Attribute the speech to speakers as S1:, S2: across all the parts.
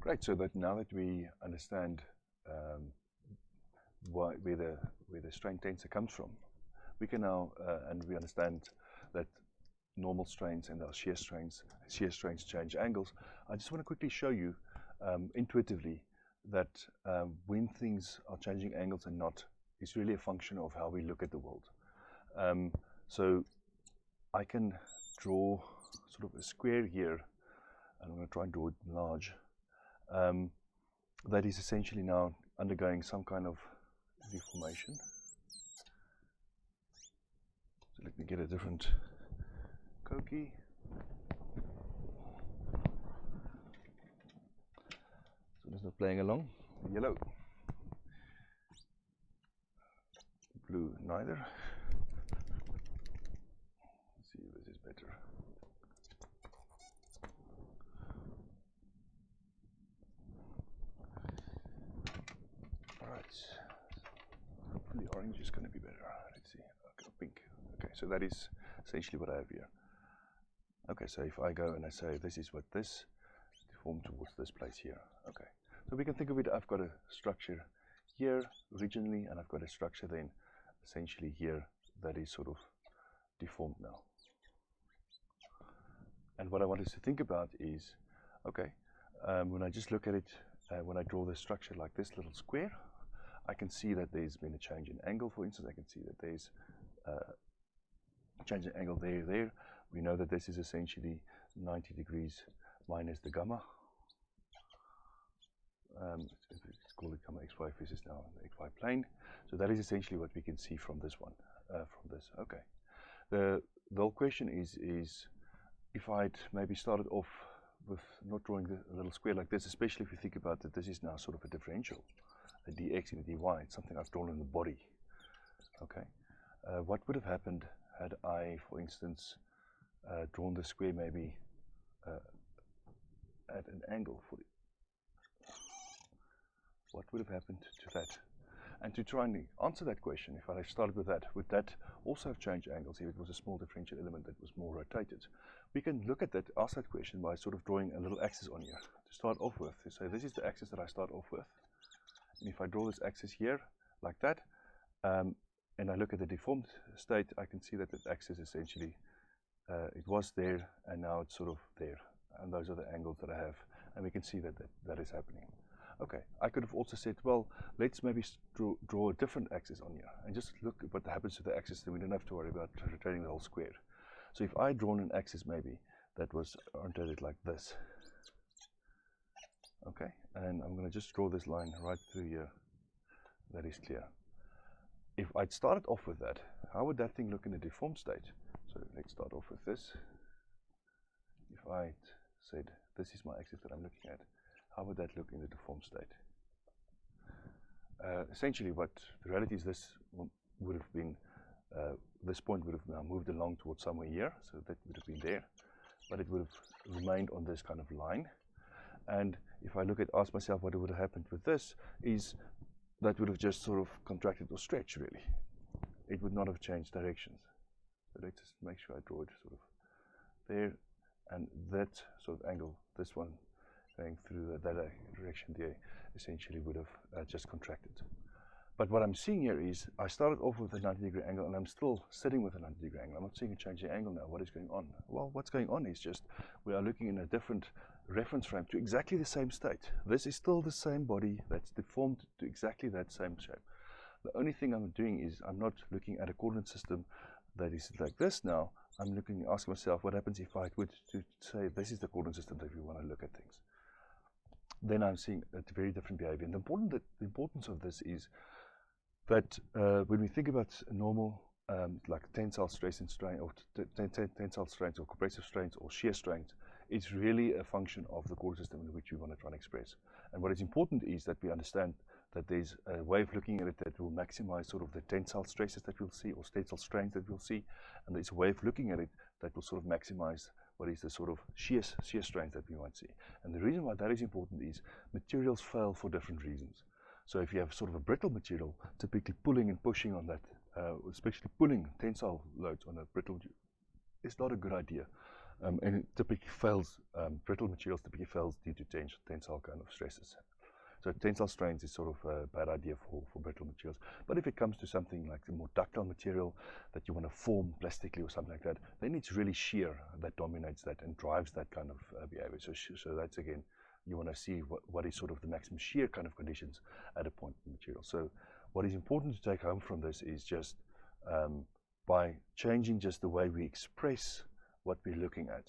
S1: Great. So that now that we understand where the strain tensor comes from, we can now and we understand that normal strains and our shear strains change angles. I just want to quickly show you intuitively that when things are changing angles and not, is really a function of how we look at the world. So I can draw sort of a square here, and I'm going to try and draw it large. That is essentially now undergoing some kind of deformation. So let me get a different Koki. So it's not playing along. Yellow. Blue, neither. Let's see if this is better. Alright. Hopefully orange is going to be better. Let's see. Okay, pink. Okay, so that is essentially what I have here. Okay, so if I go and I say this is what this deformed towards this place here. Okay, so we can think of it, I've got a structure here originally, and I've got a structure then essentially here that is sort of deformed now. And what I want us to think about is, okay, when I just look at it, when I draw the structure like this little square, I can see that there's been a change in angle. For instance, I can see that there's a change in angle there. We know that this is essentially 90 degrees minus the gamma. Let's call it gamma xy. This is now the xy plane. So that is essentially what we can see from this one. From this, okay. The whole question is if I'd maybe started off with not drawing a little square like this, especially if you think about that this is now sort of a differential, a dx and a dy. It's something I've drawn in the body. Okay. What would have happened had I, for instance, drawn the square maybe at an angle for it? What would have happened to that? And to try and answer that question, if I started with that, would that also have changed angles if it was a small differential element that was more rotated? We can look at that, ask that question by sort of drawing a little axis on here to start off with. So this is the axis that I start off with. And if I draw this axis here like that, and I look at the deformed state, I can see that the axis essentially, it was there and now it's sort of there. And those are the angles that I have. And we can see that that is happening. Okay, I could have also said, well, let's maybe draw a different axis on here and just look at what happens to the axis, then we don't have to worry about rotating the whole square. So if I had drawn an axis maybe that was oriented like this, okay, and I'm going to just draw this line right through here, that is clear. If I'd started off with that, how would that thing look in a deformed state? So let's start off with this. If I said, this is my axis that I'm looking at, how would that look in the deformed state? Essentially, what the reality is, this would have been, this point would have now moved along towards somewhere here, so that would have been there, but it would have remained on this kind of line. And if I ask myself what would have happened with this, is that would have just sort of contracted or stretched, really. It would not have changed directions. So let's just make sure I draw it sort of there, and that sort of angle, this one, going through that direction there, essentially would have just contracted. But what I'm seeing here is I started off with a 90-degree angle and I'm still sitting with a 90-degree angle. I'm not seeing a change in angle now. What is going on? Well, what's going on is just we are looking in a different reference frame to exactly the same state. This is still the same body that's deformed to exactly that same shape. The only thing I'm doing is I'm not looking at a coordinate system that is like this now. I'm asking myself, what happens if I were to say this is the coordinate system that we want to look at things? Then I'm seeing a very different behavior. And the importance of this is that when we think about normal, like tensile stress and strain, or tensile strains, or compressive strains, or shear strains, it's really a function of the coordinate system in which we want to try and express. And what is important is that we understand that there's a way of looking at it that will maximize sort of the tensile stresses that we'll see, or tensile strains that we'll see, and there's a way of looking at it that will sort of maximize what is the sort of shear strains that we might see. And the reason why that is important is materials fail for different reasons. So if you have sort of a brittle material, typically pulling and pushing on that, especially pulling tensile loads on a brittle, it's not a good idea. And it typically fails, brittle materials typically fails due to tensile kind of stresses. So tensile strains is sort of a bad idea for brittle materials. But if it comes to something like the more ductile material that you want to form plastically or something like that, then it's really shear that dominates that and drives that kind of behavior. So that's, again, you want to see what is sort of the maximum shear kind of conditions at a point in the material. So what is important to take home from this is just by changing just the way we express what we're looking at,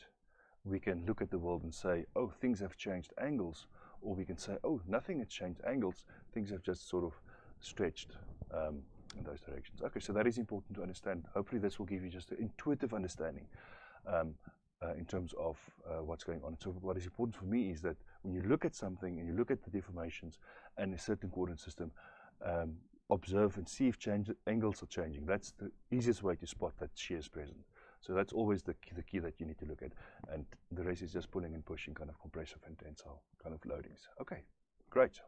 S1: we can look at the world and say, oh, things have changed angles, or we can say, oh, nothing has changed angles, things have just sort of stretched in those directions. Okay, so that is important to understand. Hopefully this will give you just an intuitive understanding in terms of what's going on. So what is important for me is that when you look at something and you look at the deformations and a certain coordinate system, observe and see if angles are changing. That's the easiest way to spot that shear is present. So that's always the key that you need to look at. And the rest is just pulling and pushing kind of compressive and tensile kind of loadings. Okay, great.